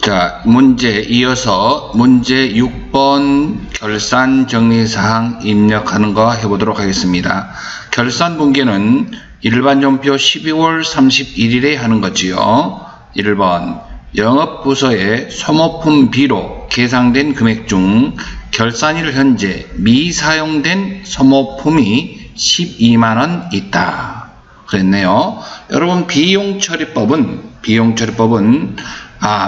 자, 이어서 문제 6번 결산 정리사항 입력하는 거 해보도록 하겠습니다. 결산 분계는 일반전표 12월 31일에 하는 거지요. 1번 영업부서의 소모품 B로 계상된 금액 중 결산일 현재 미사용된 소모품이 12만원 있다. 그랬네요. 여러분 비용처리법은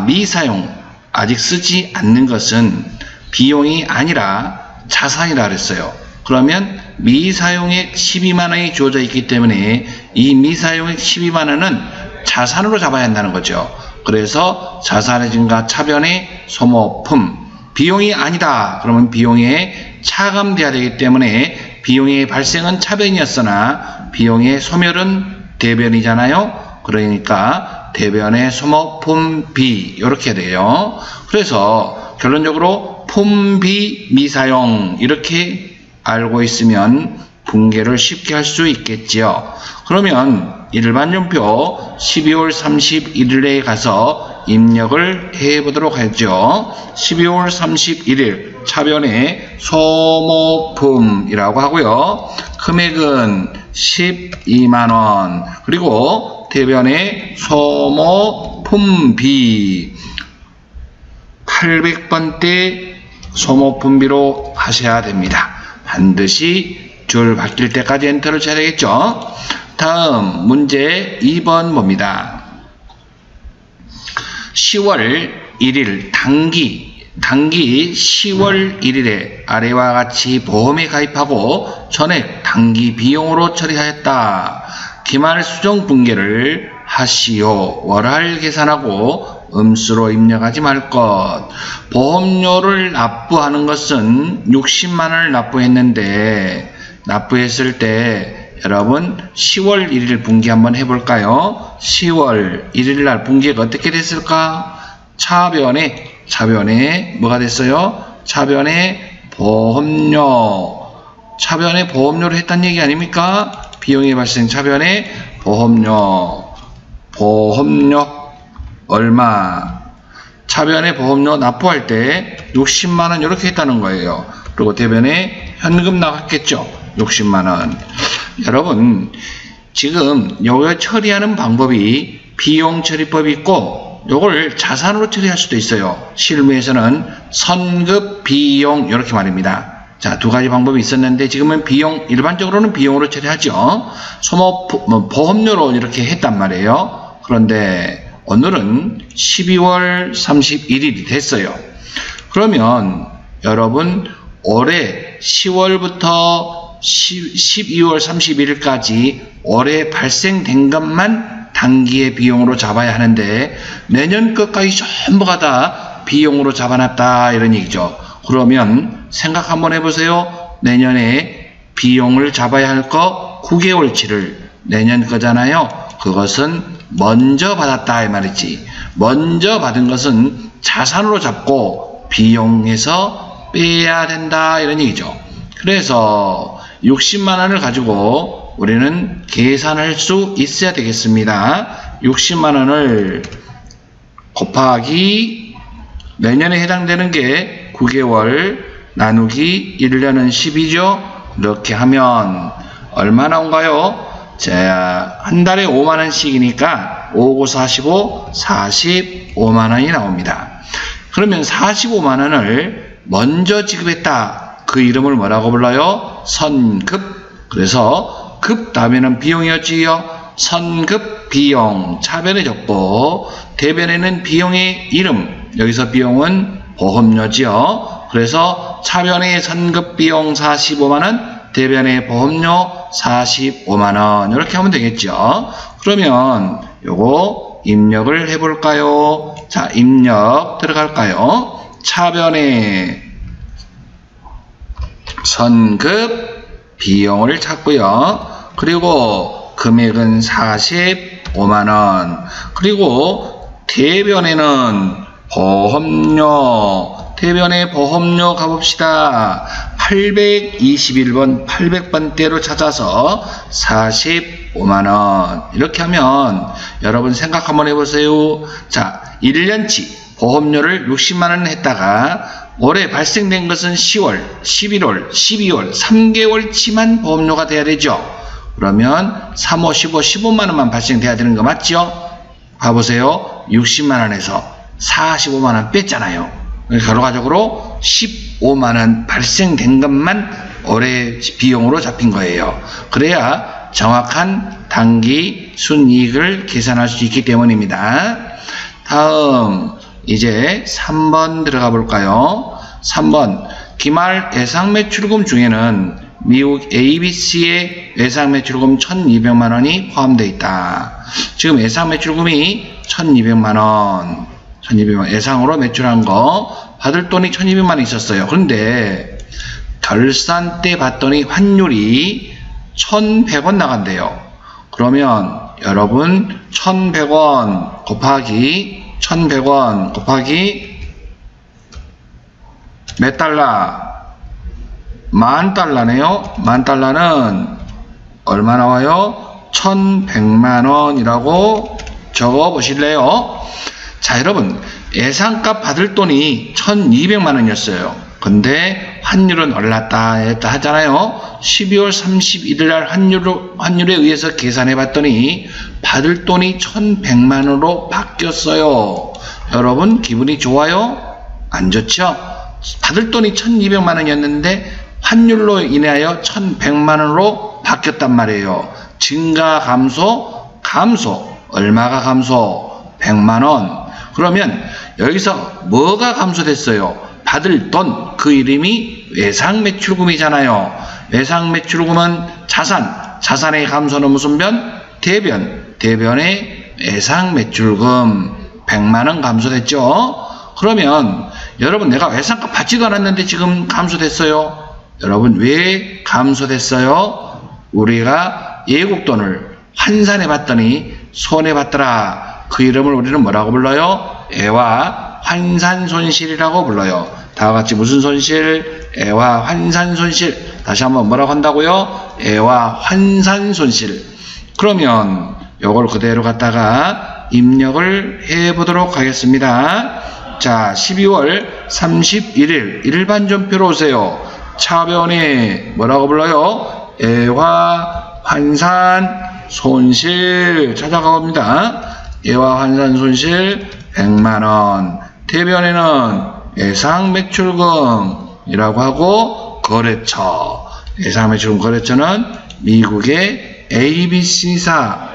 미사용, 아직 쓰지 않는 것은 비용이 아니라 자산이라 그랬어요. 그러면 미사용액 12만원이 주어져 있기 때문에 이 미사용액 12만원은 자산으로 잡아야 한다는 거죠. 그래서 자산의 증가 차변의 소모품, 비용이 아니다. 그러면 비용에 차감돼야 되기 때문에 비용의 발생은 차변이었으나 비용의 소멸은 대변이잖아요. 그러니까 대변의 소모품 B 이렇게 돼요. 그래서 결론적으로 품비 미사용 이렇게 알고 있으면 분계를 쉽게 할 수 있겠지요. 그러면 일반전표 12월 31일에 가서 입력을 해보도록 하죠. 12월 31일 차변의 소모품이라고 하고요. 금액은 12만원 그리고 대변의 소모품비 800번대 소모품비로 하셔야 됩니다. 반드시 줄 바뀔 때까지 엔터를 쳐야 되겠죠. 다음 문제 2번 봅니다. 10월 1일 당기 10월 1일에 아래와 같이 보험에 가입하고 전액 당기 비용으로 처리하였다. 기말 수정 분계를 하시오. 월할 계산하고 음수로 입력하지 말 것. 보험료를 납부하는 것은 60만원을 납부했는데 납부했을 때 여러분 10월 1일 분계 한번 해볼까요? 10월 1일 날 분계가 어떻게 됐을까? 차변에 뭐가 됐어요? 차변에 보험료를 했단 얘기 아닙니까? 비용이 발생 차변에 보험료 얼마? 차변에 보험료 납부할 때 60만원 이렇게 했다는 거예요. 그리고 대변에 현금 나갔겠죠. 60만원. 여러분 지금 요거 처리하는 방법이 비용 처리법이 있고 요걸 자산으로 처리할 수도 있어요. 실무에서는 선급 비용 이렇게 말입니다. 자, 두 가지 방법이 있었는데 지금은 일반적으로는 비용으로 처리하죠. 보험료로 이렇게 했단 말이에요. 그런데 오늘은 12월 31일이 됐어요. 그러면 여러분 올해 10월부터 12월 31일까지 올해 발생된 것만 단기의 비용으로 잡아야 하는데 내년 것까지 전부가 다 비용으로 잡아놨다 이런 얘기죠. 그러면 생각 한번 해보세요. 내년에 비용을 잡아야 할 거 9개월치를 내년 거잖아요. 그것은 먼저 받았다 이 말이지. 먼저 받은 것은 자산으로 잡고 비용에서 빼야 된다 이런 얘기죠. 그래서 60만원을 가지고 우리는 계산할 수 있어야 되겠습니다. 60만원을 곱하기 내년에 해당되는 게 9개월 나누기 1년은 10이죠. 이렇게 하면 얼마 나온가요? 자, 한 달에 5만원씩이니까 5, 9, 45, 45만원이 나옵니다. 그러면 45만원을 먼저 지급했다. 그 이름을 뭐라고 불러요? 선급. 그래서 급 다음에는 비용이었지요. 선급 비용 차변에 적고 대변에는 비용의 이름. 여기서 비용은 보험료지요. 그래서 차변의 선급 비용 45만원, 대변의 보험료 45만원 이렇게 하면 되겠죠. 그러면 요거 입력을 해볼까요? 자, 입력 들어갈까요? 차변의 선급 비용을 찾고요. 그리고 금액은 45만원. 그리고 대변에는 대변의 보험료 가봅시다. 821번 800번대로 찾아서 45만원 이렇게 하면 여러분 생각 한번 해보세요. 자, 1년치 보험료를 60만원 했다가 올해 발생된 것은 10월, 11월, 12월 3개월치만 보험료가 돼야 되죠. 그러면 3, 5, 15, 15만원만 발생돼야 되는 거 맞죠? 봐보세요. 60만원에서 45만원 뺐잖아요. 결과적으로 15만원 발생된 것만 올해 비용으로 잡힌 거예요. 그래야 정확한 단기 순이익을 계산할 수 있기 때문입니다. 다음 이제 3번 들어가 볼까요? 3번 기말 예상매출금 중에는 미국 ABC의 예상매출금 1200만원이 포함되어 있다. 지금 예상매출금이 1200만원 예상으로 매출한 거 받을 돈이 1200만원 있었어요. 그런데 결산 때 봤더니 환율이 1100원 나간대요. 그러면 여러분 1100원 곱하기 1100원 곱하기 몇 달러? 10,000달러네요. 10,000달러는 얼마 나와요? 1100만원이라고 적어 보실래요? 자, 여러분 예상값 받을 돈이 1200만원이었어요. 근데 환율은 올랐다 했다 하잖아요. 12월 31일 날 환율에 의해서 계산해 봤더니 받을 돈이 1100만원으로 바뀌었어요. 여러분 기분이 좋아요? 안 좋죠? 받을 돈이 1200만원이었는데 환율로 인하여 1100만원으로 바뀌었단 말이에요. 증가 감소? 감소. 얼마가 감소? 100만원. 그러면 여기서 뭐가 감소됐어요? 받을 돈, 그 이름이 예상매출금이잖아요. 예상매출금은 자산의 감소는 무슨 변? 대변의 예상매출금 100만원 감소됐죠. 그러면 여러분 내가 예상값 받지도 않았는데 지금 감소됐어요. 여러분 왜 감소됐어요? 우리가 예국돈을 환산해 봤더니 손해봤더라. 그 이름을 우리는 뭐라고 불러요? 애와 환산손실이라고 불러요. 다와 같이 무슨 손실? 애와 환산손실. 다시 한번 뭐라고 한다고요? 애와 환산손실. 그러면 요걸 그대로 갖다가 입력을 해 보도록 하겠습니다. 자, 12월 31일 일반전표로 오세요. 차변에 뭐라고 불러요? 애와 환산손실 찾아가 봅니다. 애와 환산손실 100만원. 대변에는 예상매출금이라고 하고 거래처. 예상매출금 거래처는 미국의 ABC사.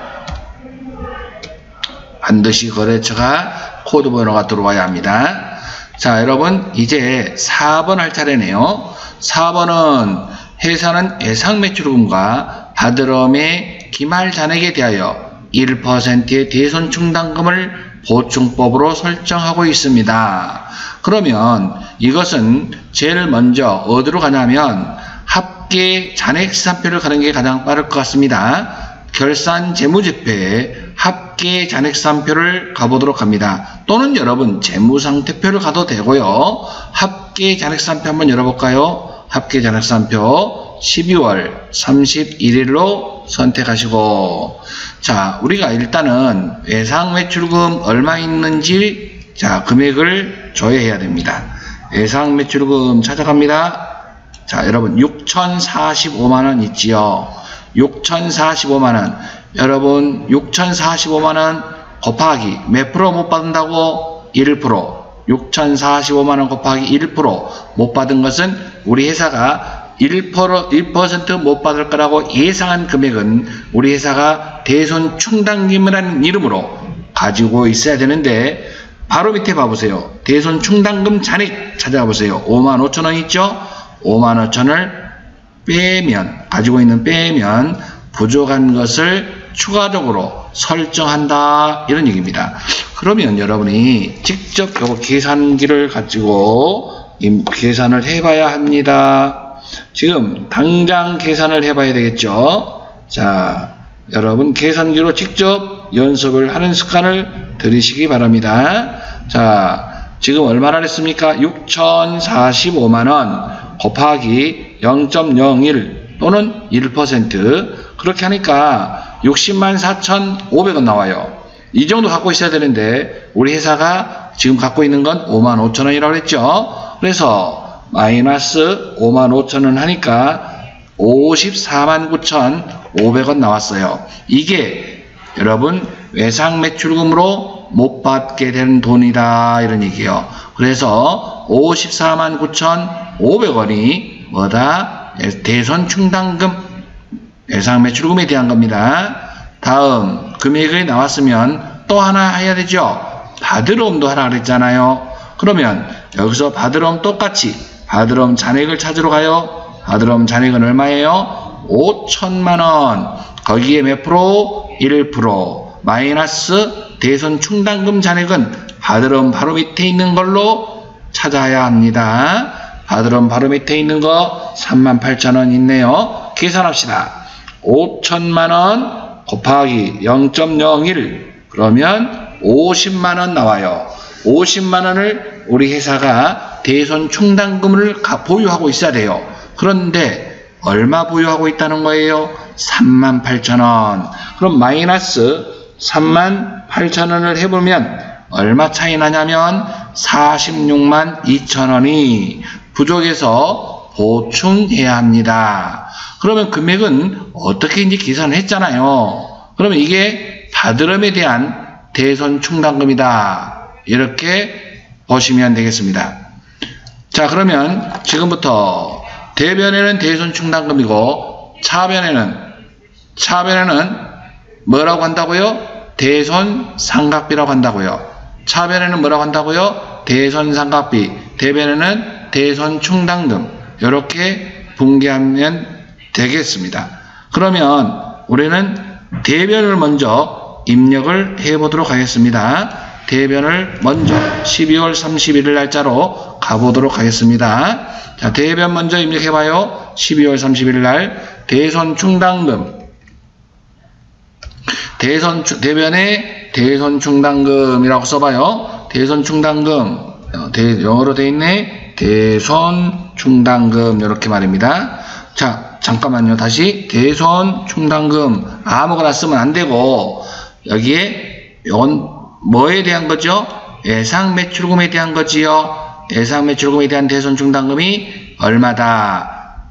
반드시 거래처가 코드 번호가 들어와야 합니다. 자, 여러분 이제 4번 할 차례네요. 4번은 회사는 예상매출금과 받으름의 기말 잔액에 대하여 1%의 대손충당금을 보충법으로 설정하고 있습니다. 그러면 이것은 제일 먼저 어디로 가냐면 합계 잔액시산표를 가는 게 가장 빠를 것 같습니다. 결산 재무제표에 합계 잔액시산표를 가보도록 합니다. 또는 여러분 재무상태표를 가도 되고요. 합계 잔액시산표 한번 열어볼까요? 합계 잔액시산표 12월 31일로 선택하시고, 자, 우리가 일단은 예상매출금 얼마 있는지, 자, 금액을 조회해야 됩니다. 예상매출금 찾아갑니다. 자, 여러분 6,045만원 있지요. 6,045만원. 여러분 6,045만원 곱하기 몇 프로 못 받는다고? 1%. 6,045만원 곱하기 1% 못 받은 것은 우리 회사가 1% 못 받을 거라고 예상한 금액은 우리 회사가 대손충당금이라는 이름으로 가지고 있어야 되는데, 바로 밑에 봐보세요. 대손충당금 잔액 찾아가 보세요. 55,000원 있죠? 55,000원을 빼면, 가지고 있는 빼면 부족한 것을 추가적으로 설정한다, 이런 얘기입니다. 그러면 여러분이 직접 요거 계산기를 가지고 계산을 해봐야 합니다. 지금 당장 계산을 해봐야 되겠죠. 자, 여러분 계산기로 직접 연습을 하는 습관을 들이시기 바랍니다. 자, 지금 얼마나 했습니까? 6,045만원 곱하기 0.01 또는 1%, 그렇게 하니까 604,500원 나와요. 이 정도 갖고 있어야 되는데 우리 회사가 지금 갖고 있는 건 55,000원이라고 그랬죠. 그래서 마이너스 55,000원 하니까 549,500원 나왔어요. 이게 여러분 외상 매출금으로 못 받게 된 돈이다 이런 얘기예요. 그래서 549,500원이 뭐다? 대손 충당금 외상 매출금에 대한 겁니다. 다음 금액이 나왔으면 또 하나 해야 되죠. 받으러옴도 하라 그랬잖아요. 그러면 여기서 받으러옴 똑같이 받으러옴 잔액을 찾으러 가요. 받으러옴 잔액은 얼마예요? 5,000만원. 거기에 몇 프로? 1%. 마이너스 대손 충당금 잔액은 받으러옴 바로 밑에 있는 걸로 찾아야 합니다. 받으러옴 바로 밑에 있는 거 38,000원 있네요. 계산합시다. 5,000만원 곱하기 0.01 그러면 50만원 나와요. 50만원을 우리 회사가 대손 충당금을 보유하고 있어야 돼요. 그런데 얼마 보유하고 있다는 거예요? 38,000원. 그럼 마이너스 38,000원을 해보면 얼마 차이 나냐면 462,000원이 부족해서 보충해야 합니다. 그러면 금액은 어떻게 이제 계산을 했잖아요. 그러면 이게 받으름에 대한 대손 충당금이다. 이렇게 보시면 되겠습니다. 자, 그러면 지금부터 대변에는 대손 충당금이고 차변에는 뭐라고 한다고요? 대손 상각비라고 한다고요. 차변에는 뭐라고 한다고요? 대손 상각비. 대변에는 대손 충당금. 이렇게 분개하면 되겠습니다. 그러면 우리는 대변을 먼저 입력을 해보도록 하겠습니다. 대변을 먼저 12월 31일 날짜로 가보도록 하겠습니다. 자, 대변 먼저 입력해봐요. 12월 31일 날 대손 충당금. 대변에 대손 충당금이라고 써봐요. 대손 충당금. 영어로 돼 있네. 대손 충당금. 이렇게 말입니다. 자, 잠깐만요. 다시 대손 충당금 아무거나 쓰면 안 되고 여기에 이건 뭐에 대한 거죠? 예상 매출금에 대한 거지요. 예상 매출금에 대한 대손 충당금이 얼마다?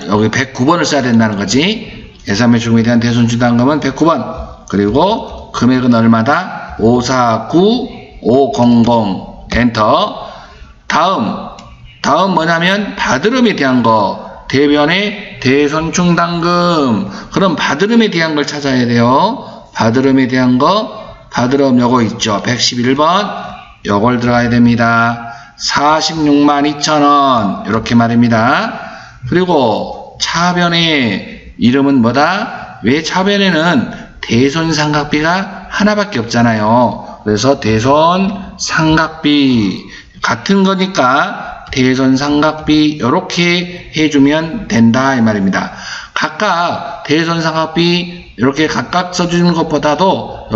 여기 109번을 써야 된다는 거지. 예상 매출금에 대한 대손 충당금은 109번. 그리고 금액은 얼마다? 549500 엔터. 다음 뭐냐면 받으름에 대한 거. 대변의 대손 충당금. 그럼 받으름에 대한 걸 찾아야 돼요. 받으름에 대한 거. 받으름 요거 있죠. 111번. 요걸 들어가야 됩니다. 462,000원. 이렇게 말입니다. 그리고 차변의 이름은 뭐다? 왜 차변에는 대손 상각비가 하나밖에 없잖아요. 그래서 대손 상각비 같은 거니까 대손 상각비 이렇게 해주면 된다 이 말입니다. 각각 대손 상각비 이렇게 각각 써주는 것보다도 이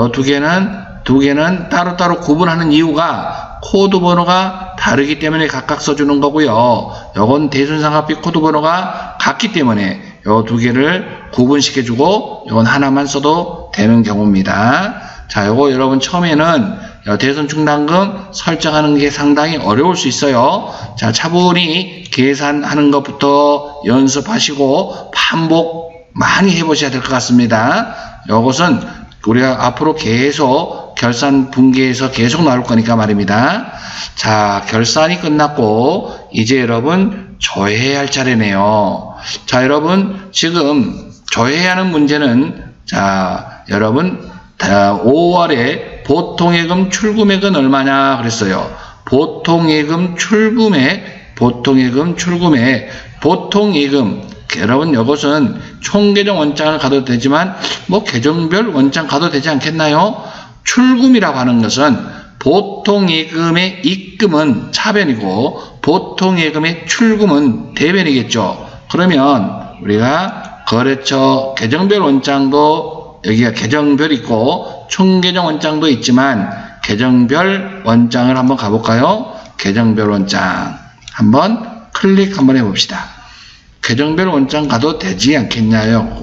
두 개는 따로따로 구분하는 이유가 코드 번호가 다르기 때문에 각각 써주는 거고요. 요건 대손 상각비 코드 번호가 같기 때문에 요 두 개를 구분시켜주고 요건 하나만 써도 되는 경우입니다. 자, 요거 여러분 처음에는 대손 충당금 설정하는 게 상당히 어려울 수 있어요. 자, 차분히 계산하는 것부터 연습하시고 반복 많이 해보셔야 될 것 같습니다. 요것은 우리가 앞으로 계속 결산 분기에서 계속 나올 거니까 말입니다. 자, 결산이 끝났고 이제 여러분 조회해야 할 차례네요. 자, 여러분 지금 조회해야 하는 문제는 자, 여러분 5월에 보통예금 출금액은 얼마냐 그랬어요. 보통예금 여러분 이것은 총계정 원장을 가도 되지만 뭐 계정별 원장 가도 되지 않겠나요? 출금이라고 하는 것은 보통예금의 입금은 차변이고 보통예금의 출금은 대변이겠죠. 그러면 우리가 거래처 계정별 원장도 여기가 계정별 있고 총계정 원장도 있지만 계정별 원장을 한번 가볼까요? 계정별 원장 한번 클릭 한번 해봅시다. 계정별 원장 가도 되지 않겠냐요?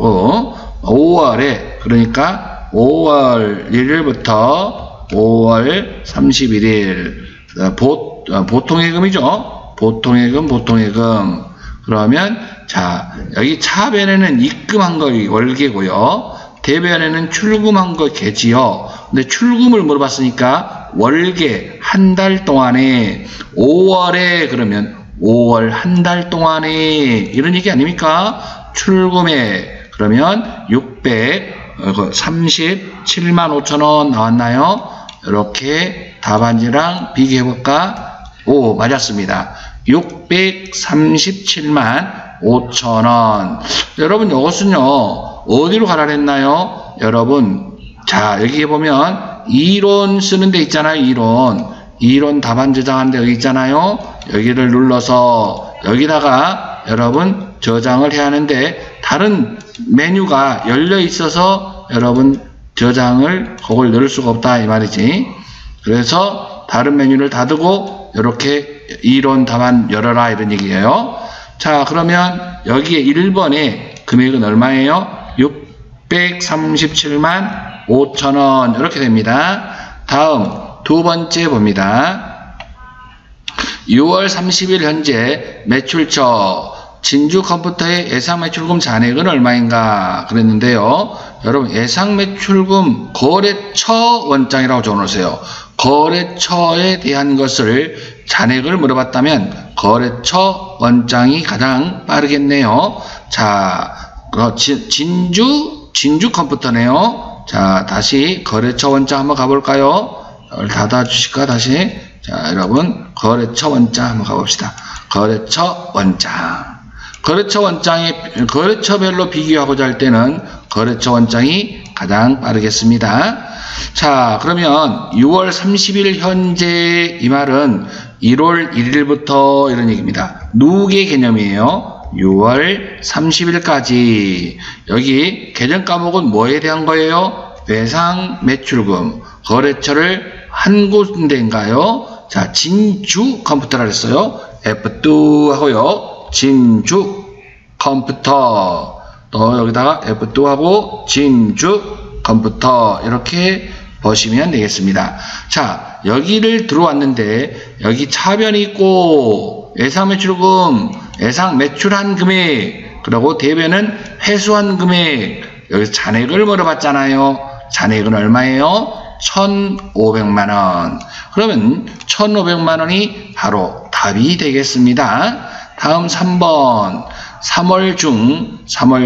5월에 그러니까 5월 1일부터 5월 31일. 보통예금이죠. 보통예금. 그러면, 자, 여기 차변에는 입금한 거 월계고요. 대변에는 출금한 거 개지요. 근데 출금을 물어봤으니까 월계 한 달 동안에 5월에 그러면 5월 한 달 동안에 이런 얘기 아닙니까? 출금액 그러면 637만 5천원 나왔나요? 이렇게 답안지랑 비교해볼까? 오, 맞았습니다. 637만 5천원. 여러분, 이것은요, 어디로 가라 했나요? 여러분, 자, 여기 보면, 이론 쓰는 데 있잖아요, 이론 답안 저장하는 데 여기 있잖아요? 여기를 눌러서, 여기다가 여러분 저장을 해야 하는데, 다른 메뉴가 열려 있어서 여러분 저장을, 그걸 넣을 수가 없다, 이 말이지. 그래서 다른 메뉴를 닫고, 이렇게 이론 답안 열어라, 이런 얘기예요. 자, 그러면 여기에 1번에 금액은 얼마예요? 637만 5천원 이렇게 됩니다. 다음 두 번째 봅니다. 6월 30일 현재 매출처 진주컴퓨터의 예상매출금 잔액은 얼마인가 그랬는데요. 여러분, 예상매출금 거래처 원장이라고 적어놓으세요. 거래처에 대한 것을 잔액을 물어봤다면 거래처 원장이 가장 빠르겠네요. 자, 진주 컴퓨터네요. 자, 다시 거래처 원장 한번 가볼까요? 닫아주실까, 다시? 자, 여러분, 거래처 원장 한번 가봅시다. 거래처 원장. 거래처 원장이, 거래처별로 비교하고자 할 때는 거래처 원장이 가장 빠르겠습니다. 자, 그러면 6월 30일 현재 이 말은 1월 1일부터 이런 얘기입니다. 누계 개념이에요. 6월 30일까지. 여기 계정 과목은 뭐에 대한 거예요? 외상 매출금. 거래처를 한 군데인가요? 자, 진주 컴퓨터라 했어요. F2 하고요. 진주 컴퓨터. 또 여기다가 F2 하고 진주 컴퓨터 이렇게 보시면 되겠습니다. 자, 여기를 들어왔는데 여기 차변이 있고 예상 매출금, 예상 매출한 금액, 그리고 대변은 회수한 금액. 여기서 잔액을 물어봤잖아요. 잔액은 얼마예요? 1,500만원. 그러면 1,500만원이 바로 답이 되겠습니다. 다음 3번. 3월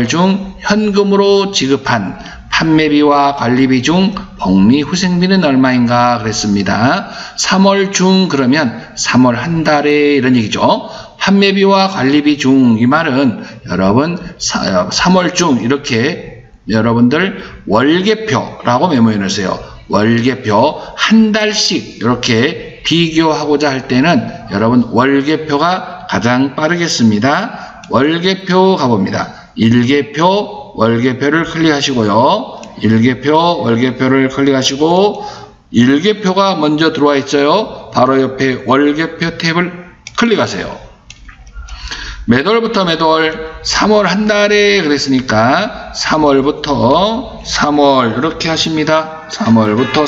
중 현금으로 지급한 판매비와 관리비 중 복리후생비는 얼마인가 그랬습니다. 3월 중 그러면 3월 한 달에 이런 얘기죠. 판매비와 관리비 중 이 말은 여러분 3월 중 이렇게 여러분들 월계표라고 메모해 놓으세요. 월계표 한 달씩 이렇게 비교하고자 할 때는 여러분 월계표가 가장 빠르겠습니다. 월계표 가봅니다. 일계표 월계표를 클릭하시고요. 일계표 월계표를 클릭하시고 일계표가 먼저 들어와 있어요. 바로 옆에 월계표 탭을 클릭하세요. 매월부터 매월 3월 한 달에 그랬으니까 3월부터 3월 이렇게 하십니다. 3월부터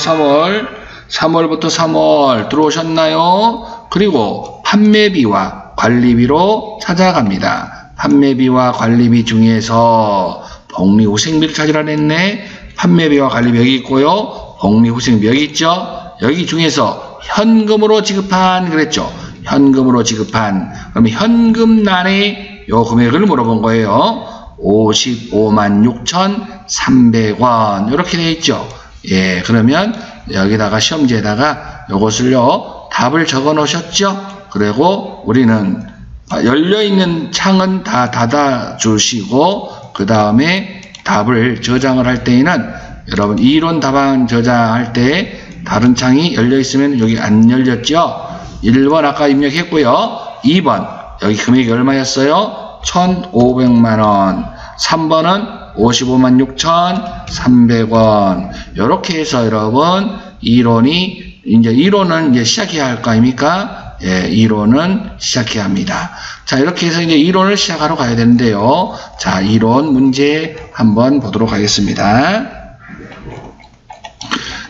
3월 들어오셨나요? 그리고 판매비와 관리비로 찾아갑니다. 판매비와 관리비 중에서 복리후생비를 찾으라 했네. 판매비와 관리비 여기 있고요. 복리후생비 여기 있죠. 여기 중에서 현금으로 지급한 그랬죠. 현금으로 지급한. 그러면 현금란에 요 금액을 물어본 거예요. 556,300원 이렇게 되어 있죠. 예, 그러면 여기다가 시험지에다가 요것을요 답을 적어 놓으셨죠. 그리고 우리는 열려있는 창은 다 닫아 주시고 그 다음에 답을 저장을 할 때에는 여러분 이론 답안 저장할 때 다른 창이 열려 있으면 여기 안 열렸죠. 1번 아까 입력했고요. 2번 여기 금액이 얼마였어요? 1,500만원. 3번은 556,300원. 이렇게 해서 여러분 이론은 이제 시작해야 할 거 아닙니까? 예, 이론은 시작해야 합니다. 자, 이렇게 해서 이제 이론을 시작하러 가야 되는데요. 자, 이론 문제 한번 보도록 하겠습니다.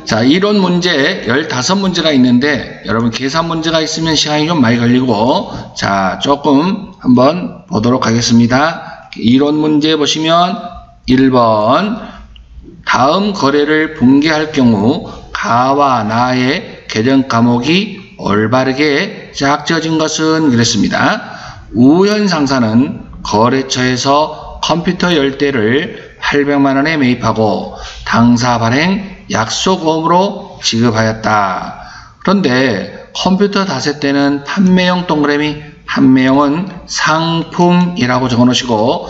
자, 이론 문제 15문제가 있는데 여러분 계산 문제가 있으면 시간이 좀 많이 걸리고, 자, 조금 한번 보도록 하겠습니다. 이론 문제 보시면 1번 다음 거래를 붕괴할 경우 가와 나의 계정 과목이 올바르게 짝지어진 것은 그랬습니다. 우현 상사는 거래처에서 컴퓨터 10대를 800만원에 매입하고 당사 발행 약속금으로 지급하였다. 그런데 컴퓨터 닷새 때는 판매용 동그라미, 판매용은 상품이라고 적어놓으시고,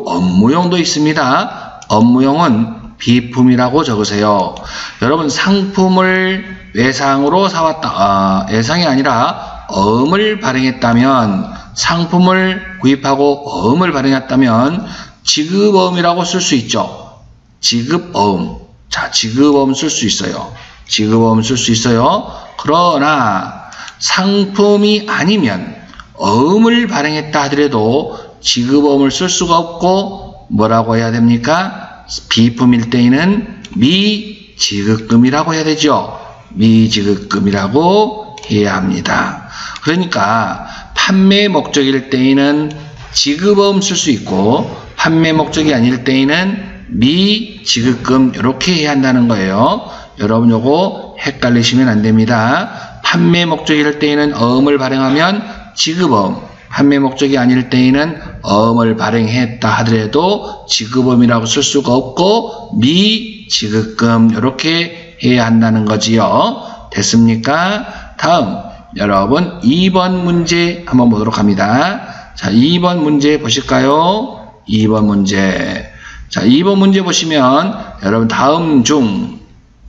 업무용도 있습니다. 업무용은 비품이라고 적으세요. 여러분, 상품을 외상으로 사왔다, 외상이 아니라 어음을 발행했다면, 상품을 구입하고 어음을 발행했다면 지급어음이라고 쓸 수 있죠. 지급어음. 자, 지급어음 쓸 수 있어요. 지급어음 쓸 수 있어요. 그러나 상품이 아니면 어음을 발행했다 하더라도 지급어음을 쓸 수가 없고 뭐라고 해야 됩니까? 비품일 때에는 미지급금이라고 해야 되죠. 미지급금이라고 해야 합니다. 그러니까 판매 목적일 때에는 지급어음 쓸 수 있고 판매 목적이 아닐 때에는 미지급금 이렇게 해야 한다는 거예요. 여러분 요거 헷갈리시면 안 됩니다. 판매 목적일 때에는 어음을 발행하면 지급어음, 판매 목적이 아닐 때에는 어음을 발행했다 하더라도 지급어음이라고 쓸 수가 없고 미지급금 이렇게 해야 한다는 거지요. 됐습니까? 다음 여러분 2번 문제 한번 보도록 합니다. 자, 2번 문제 보실까요? 2번 문제. 자, 2번 문제 보시면 여러분 다음 중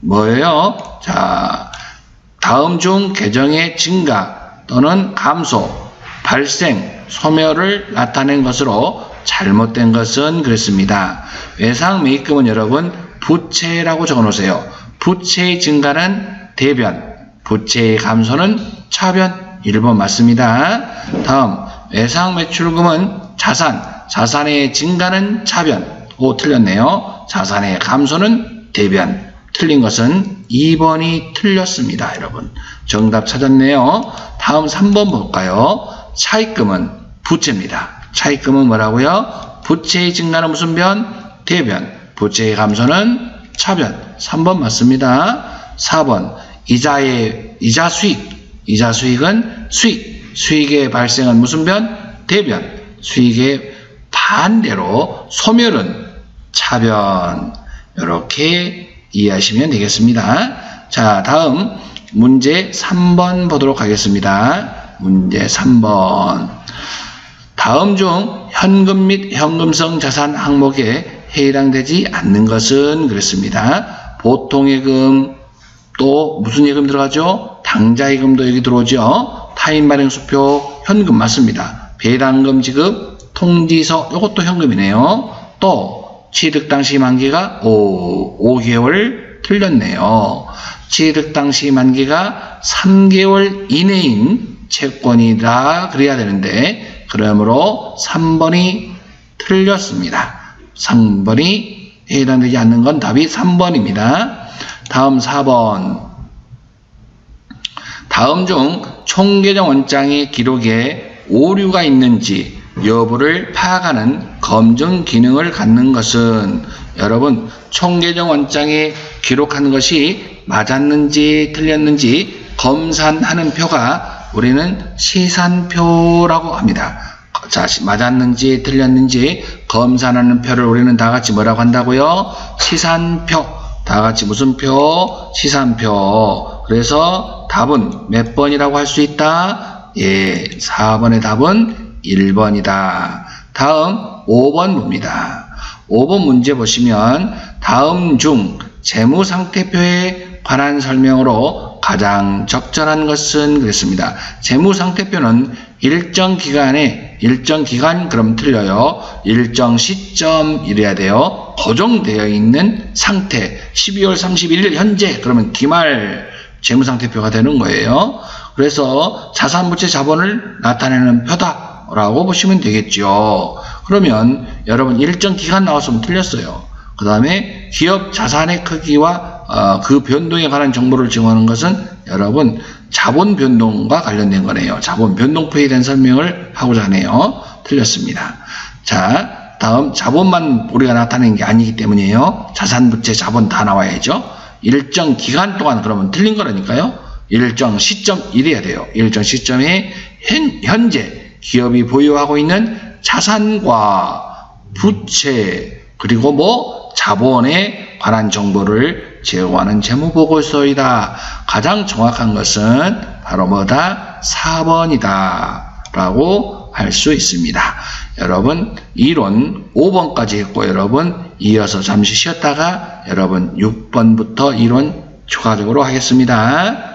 뭐예요? 자, 다음 중 계정의 증가 또는 감소, 발생, 소멸을 나타낸 것으로 잘못된 것은 그랬습니다. 외상 매입금은 여러분 부채라고 적어 놓으세요. 부채의 증가는 대변, 부채의 감소는 차변. 1번 맞습니다. 다음 외상 매출금은 자산, 자산의 증가는 차변. 틀렸네요. 자산의 감소는 대변. 틀린 것은 2번이 틀렸습니다. 여러분 정답 찾았네요. 다음 3번 볼까요? 차입금은 부채입니다. 차입금은 뭐라고요? 부채의 증가는 무슨 변? 대변. 부채의 감소는 차변. 3번 맞습니다. 4번 이자 수익. 이자 수익은 수익의 발생은 무슨 변? 대변. 수익의 반대로 소멸은 차변. 이렇게 이해하시면 되겠습니다. 자, 다음 문제 3번 보도록 하겠습니다. 문제 3번. 다음 중 현금 및 현금성 자산 항목에 해당되지 않는 것은 그랬습니다. 보통예금, 또 무슨 예금 들어가죠? 당좌예금도 여기 들어오죠. 타인발행수표, 현금 맞습니다. 배당금 지급, 통지서, 이것도 현금이네요. 또 취득 당시 만기가 5개월 틀렸네요. 취득 당시 만기가 3개월 이내인 채권이다 그래야 되는데, 그러므로 3번이 틀렸습니다. 3번이 해당되지 않는 건 답이 3번입니다. 다음 4번. 다음 중 총계정 원장의 기록에 오류가 있는지 여부를 파악하는 검증 기능을 갖는 것은, 여러분 총계정 원장에 기록하는 것이 맞았는지 틀렸는지 검산하는 표가 우리는 시산표라고 합니다. 자, 맞았는지 틀렸는지 검산하는 표를 우리는 다 같이 뭐라고 한다고요? 시산표. 다 같이 무슨 표? 시산표. 그래서 답은 몇 번이라고 할 수 있다? 예, 4번의 답은 1번이다. 다음 5번 봅니다. 5번 문제 보시면 다음 중 재무상태표에 관한 설명으로 가장 적절한 것은 그랬습니다. 재무상태표는 일정 기간 그럼 틀려요. 일정 시점 이래야 돼요. 고정되어 있는 상태 12월 31일 현재 그러면 기말 재무상태표가 되는 거예요. 그래서 자산부채 자본을 나타내는 표다라고 보시면 되겠죠. 그러면 여러분 일정 기간 나왔으면 틀렸어요. 그 다음에 기업 자산의 크기와 그 변동에 관한 정보를 제공하는 것은 여러분 자본 변동과 관련된 거네요. 자본 변동표에 대한 설명을 하고자 하네요. 틀렸습니다. 자, 다음 자본만 우리가 나타내는 게 아니기 때문이에요. 자산, 부채, 자본 다 나와야죠. 일정 기간 동안 그러면 틀린 거라니까요. 일정 시점 이래야 돼요. 일정 시점에 현재 기업이 보유하고 있는 자산과 부채 그리고 뭐 자본에 관한 정보를 제공하는 재무보고서이다. 가장 정확한 것은 바로 뭐다? 4번이다 라고 할 수 있습니다. 여러분 이론 5번까지 했고 여러분 이어서 잠시 쉬었다가 여러분 6번부터 이론 추가적으로 하겠습니다.